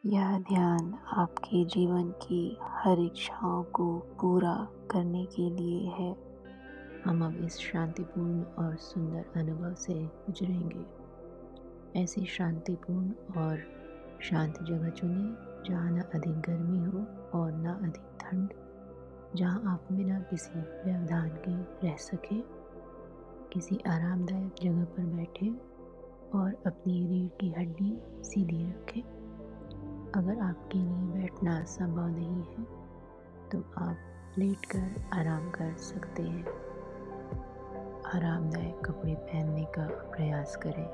यह ध्यान आपके जीवन की हर इच्छाओं को पूरा करने के लिए है। हम अब इस शांतिपूर्ण और सुंदर अनुभव से गुजरेंगे। ऐसी शांतिपूर्ण और शांत जगह चुनें जहाँ न अधिक गर्मी हो और न अधिक ठंड, जहाँ आप बिना किसी व्यवधान के रह सकें। किसी आरामदायक जगह पर बैठें और अपनी रीढ़ की हड्डी सीधी रखें। अगर आपके लिए बैठना संभव नहीं है तो आप लेटकर आराम कर सकते हैं। आरामदायक कपड़े पहनने का प्रयास करें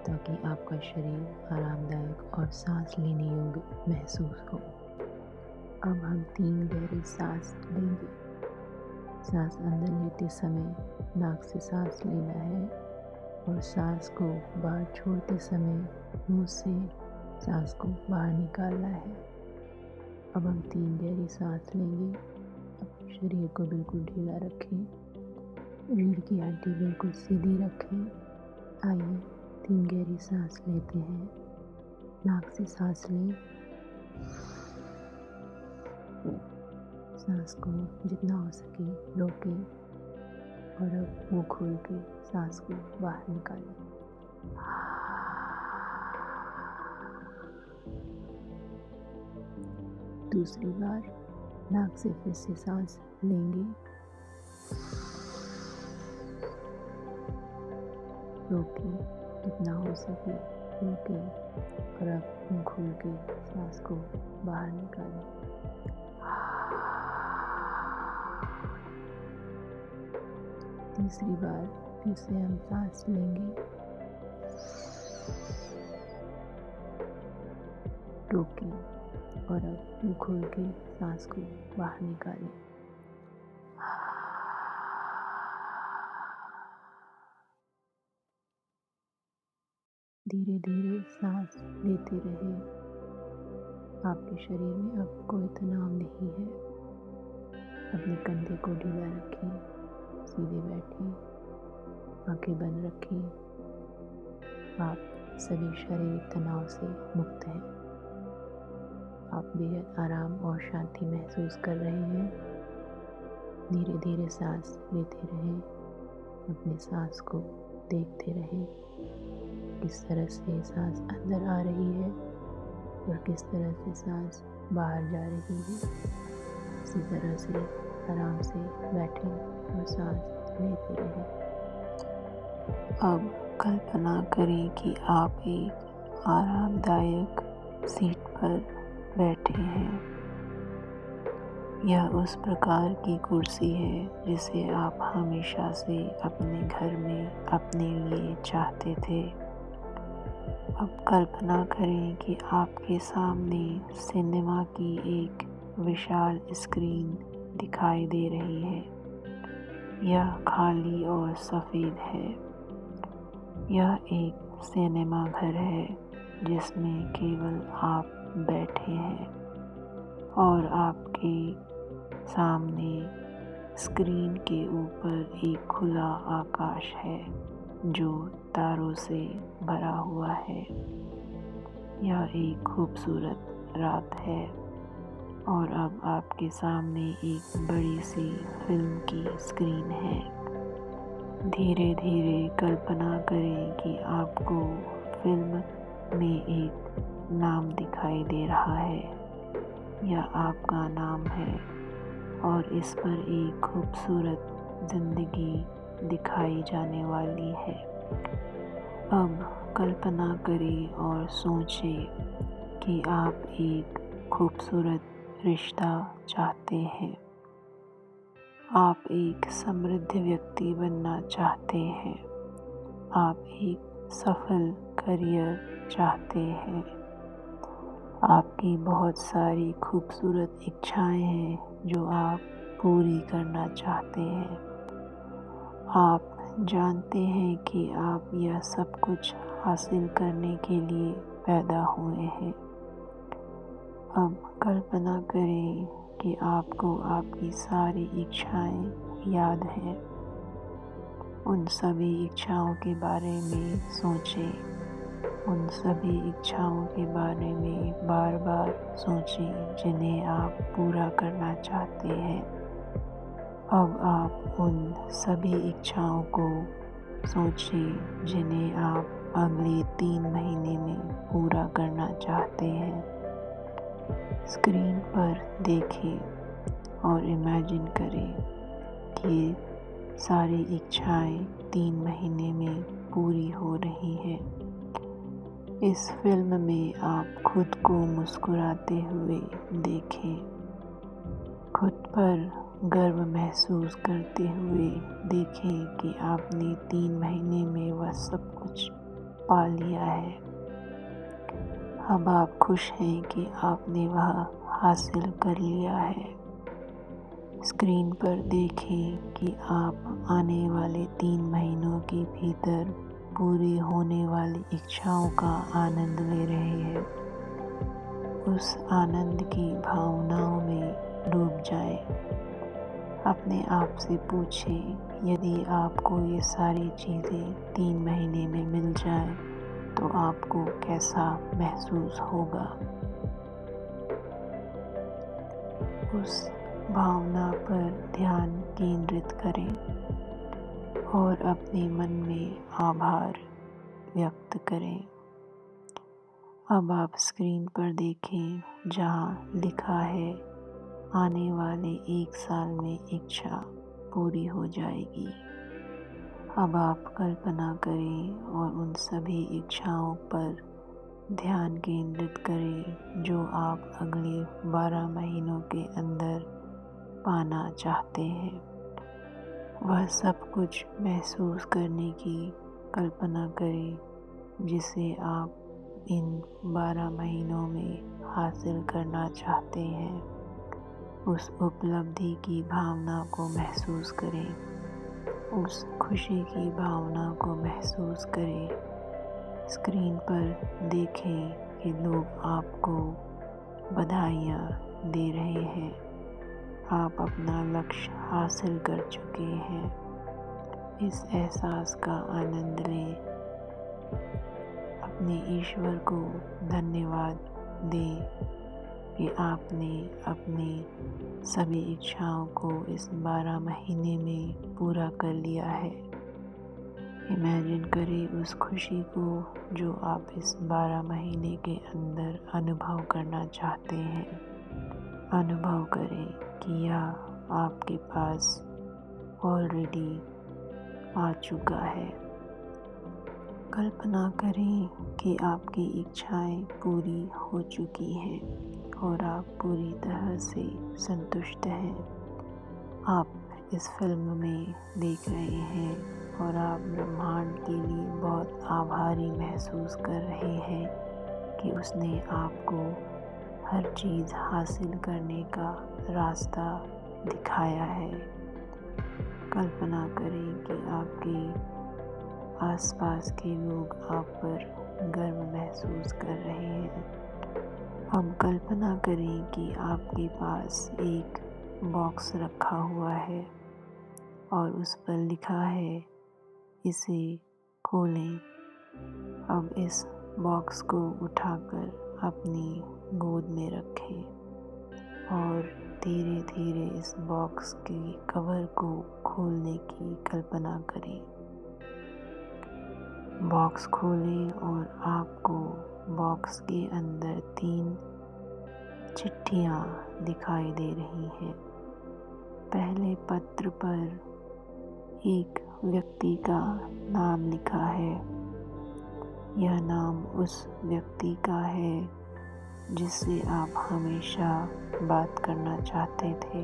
ताकि आपका शरीर आरामदायक और सांस लेने योग्य महसूस हो। अब हम 3 गहरी सांस लेंगे। सांस अंदर लेते समय नाक से सांस लेना है और सांस को बाहर छोड़ते समय मुंह से सांस को बाहर निकालना है। अब हम 3 गहरी सांस लेंगे। अपने शरीर को बिल्कुल ढीला रखें, रीढ़ की हड्डी बिल्कुल सीधी रखें। आइए 3 गहरी सांस लेते हैं। नाक से सांस लें, सांस को जितना हो सके रोकें और अब मुंह खोल के सांस को बाहर निकालें। दूसरी बार नाक से फिर से सांस लेंगे, रोकें, जितना हो सके रोकें और अब मुंह खोल के सांस को बाहर निकालें। तीसरी बार फिर से हम सांस लेंगे, रोकें और अब मुंह खोल के सांस को बाहर निकालें। धीरे धीरे सांस लेते रहें। आपके शरीर में अब कोई तनाव नहीं है। अपने कंधे को ढीला रखें, सीधे बैठें, आंखें बंद रखें। आप सभी शारीरिक तनाव से मुक्त हैं। आप बेहद आराम और शांति महसूस कर रहे हैं। धीरे धीरे सांस लेते रहें। अपने सांस को देखते रहें, किस तरह से सांस अंदर आ रही है और किस तरह से सांस बाहर जा रही है। इसी तरह से आराम से बैठें और सांस लेते रहें। अब कल्पना करें कि आप एक आरामदायक सीट पर बैठे हैं। यह उस प्रकार की कुर्सी है जिसे आप हमेशा से अपने घर में अपने लिए चाहते थे। अब कल्पना करें कि आपके सामने सिनेमा की एक विशाल स्क्रीन दिखाई दे रही है। यह खाली और सफ़ेद है। यह एक सिनेमा घर है जिसमें केवल आप बैठे हैं और आपके सामने स्क्रीन के ऊपर एक खुला आकाश है जो तारों से भरा हुआ है। यह एक खूबसूरत रात है और अब आपके सामने एक बड़ी सी फिल्म की स्क्रीन है। धीरे धीरे कल्पना करें कि आपको फिल्म में एक नाम दिखाई दे रहा है। यह आपका नाम है और इस पर एक खूबसूरत जिंदगी दिखाई जाने वाली है। अब कल्पना करें और सोचें कि आप एक खूबसूरत रिश्ता चाहते हैं। आप एक समृद्ध व्यक्ति बनना चाहते हैं। आप एक सफल करियर चाहते हैं। आपकी बहुत सारी खूबसूरत इच्छाएं हैं जो आप पूरी करना चाहते हैं। आप जानते हैं कि आप यह सब कुछ हासिल करने के लिए पैदा हुए हैं। अब कल्पना करें कि आपको आपकी सारी इच्छाएं याद हैं। उन सभी इच्छाओं के बारे में सोचें उन सभी इच्छाओं के बारे में बार बार सोचें जिन्हें आप पूरा करना चाहते हैं। अब आप उन सभी इच्छाओं को सोचें जिन्हें आप अगले 3 महीने में पूरा करना चाहते हैं। स्क्रीन पर देखें और इमेजिन करें कि सारी इच्छाएं 3 महीने में पूरी हो रही हैं। इस फिल्म में आप खुद को मुस्कुराते हुए देखें, खुद पर गर्व महसूस करते हुए देखें कि आपने 3 महीने में वह सब कुछ पा लिया है। अब आप खुश हैं कि आपने वह हासिल कर लिया है। स्क्रीन पर देखें कि आप आने वाले 3 महीनों के भीतर पूरी होने वाली इच्छाओं का आनंद ले रहे हैं। उस आनंद की भावनाओं में डूब जाएं। अपने आप से पूछें, यदि आपको ये सारी चीज़ें 3 महीने में मिल जाएं, तो आपको कैसा महसूस होगा। उस भावना पर ध्यान केंद्रित करें और अपने मन में आभार व्यक्त करें। अब आप स्क्रीन पर देखें जहां लिखा है आने वाले 1 साल में इच्छा पूरी हो जाएगी। अब आप कल्पना करें और उन सभी इच्छाओं पर ध्यान केंद्रित करें जो आप अगले 12 महीनों के अंदर पाना चाहते हैं। वह सब कुछ महसूस करने की कल्पना करें जिसे आप इन 12 महीनों में हासिल करना चाहते हैं। उस उपलब्धि की भावना को महसूस करें, उस खुशी की भावना को महसूस करें। स्क्रीन पर देखें कि लोग आपको बधाइयाँ दे रहे हैं। आप अपना लक्ष्य हासिल कर चुके हैं। इस एहसास का आनंद लें। अपने ईश्वर को धन्यवाद दें कि आपने अपनी सभी इच्छाओं को इस 12 महीने में पूरा कर लिया है। इमेजिन करें उस खुशी को जो आप इस 12 महीने के अंदर अनुभव करना चाहते हैं। अनुभव करें कि यह आपके पास ऑलरेडी आ चुका है। कल्पना करें कि आपकी इच्छाएं पूरी हो चुकी हैं और आप पूरी तरह से संतुष्ट हैं। आप इस फिल्म में देख रहे हैं और आप ब्रह्मांड के लिए बहुत आभारी महसूस कर रहे हैं कि उसने आपको हर चीज़ हासिल करने का रास्ता दिखाया है। कल्पना करें कि आपके आसपास के लोग आप पर गर्व महसूस कर रहे हैं। अब कल्पना करें कि आपके पास एक बॉक्स रखा हुआ है और उस पर लिखा है, इसे खोलें। अब इस बॉक्स को उठाकर अपनी गोद में रखें और धीरे धीरे इस बॉक्स के कवर को खोलने की कल्पना करें। बॉक्स खोलें और आपको बॉक्स के अंदर 3 चिट्ठियाँ दिखाई दे रही हैं। पहले पत्र पर एक व्यक्ति का नाम लिखा है। यह नाम उस व्यक्ति का है जिससे आप हमेशा बात करना चाहते थे,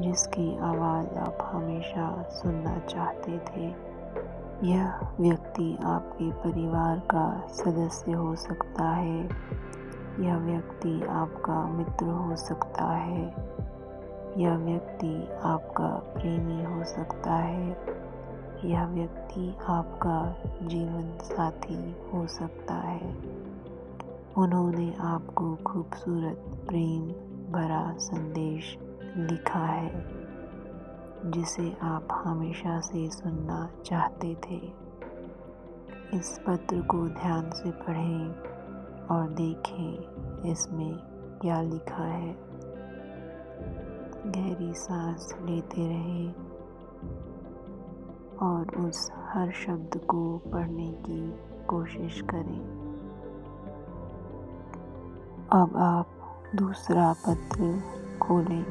जिसकी आवाज़ आप हमेशा सुनना चाहते थे। यह व्यक्ति आपके परिवार का सदस्य हो सकता है। यह व्यक्ति आपका मित्र हो सकता है। यह व्यक्ति आपका प्रेमी हो सकता है। यह व्यक्ति आपका जीवन साथी हो सकता है। उन्होंने आपको खूबसूरत प्रेम भरा संदेश लिखा है जिसे आप हमेशा से सुनना चाहते थे। इस पत्र को ध्यान से पढ़ें और देखें इसमें क्या लिखा है। गहरी सांस लेते रहें और उस हर शब्द को पढ़ने की कोशिश करें। अब आप दूसरा पत्र खोलें।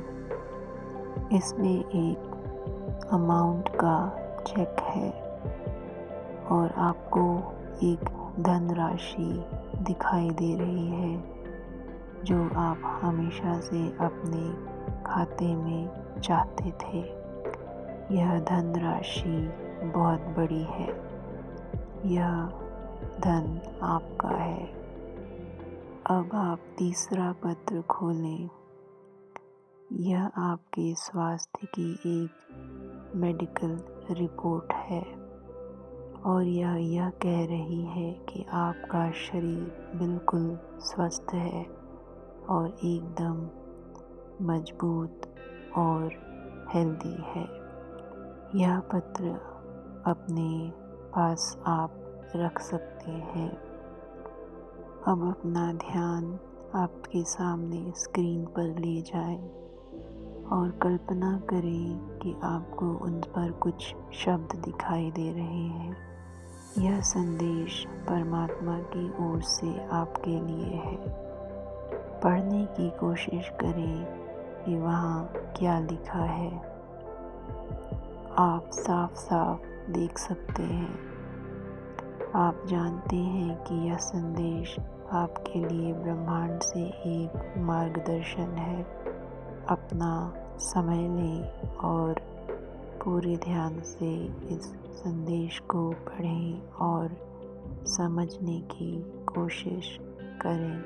इसमें एक अमाउंट का चेक है और आपको एक धनराशि दिखाई दे रही है जो आप हमेशा से अपने खाते में चाहते थे। यह धनराशि बहुत बड़ी है। यह धन आपका है। अब आप तीसरा पत्र खोलें। यह आपके स्वास्थ्य की एक मेडिकल रिपोर्ट है और यह कह रही है कि आपका शरीर बिल्कुल स्वस्थ है और एकदम मजबूत और हेल्दी है। यह पत्र अपने पास आप रख सकते हैं। अब अपना ध्यान आपके सामने स्क्रीन पर ले जाएं और कल्पना करें कि आपको उन पर कुछ शब्द दिखाई दे रहे हैं। यह संदेश परमात्मा की ओर से आपके लिए है। पढ़ने की कोशिश करें कि वहाँ क्या लिखा है। आप साफ साफ देख सकते हैं। आप जानते हैं कि यह संदेश आपके लिए ब्रह्मांड से एक मार्गदर्शन है। अपना समय लें और पूरे ध्यान से इस संदेश को पढ़ें और समझने की कोशिश करें।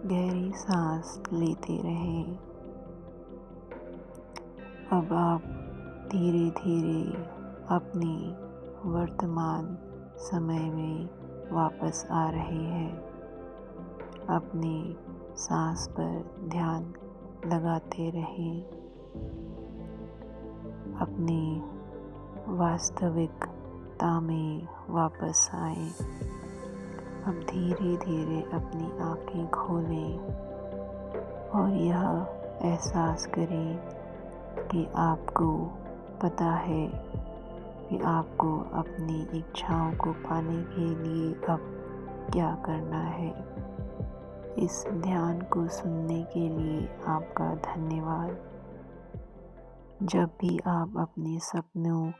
गहरी सांस लेते रहें। अब आप धीरे धीरे अपने वर्तमान समय में वापस आ रहे हैं। अपने सांस पर ध्यान लगाते रहें। अपनी वास्तविकता में वापस आएं। अब धीरे धीरे अपनी आँखें खोलें और यह एहसास करें कि आपको पता है कि आपको अपनी इच्छाओं को पाने के लिए अब क्या करना है। इस ध्यान को सुनने के लिए आपका धन्यवाद। जब भी आप अपने सपनों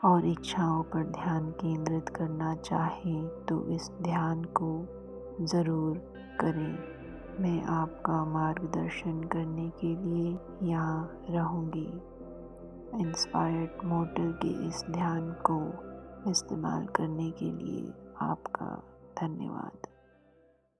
और इच्छाओं पर ध्यान केंद्रित करना चाहें तो इस ध्यान को ज़रूर करें। मैं आपका मार्गदर्शन करने के लिए यहाँ रहूँगी। इंस्पायर्ड मॉडल के इस ध्यान को इस्तेमाल करने के लिए आपका धन्यवाद।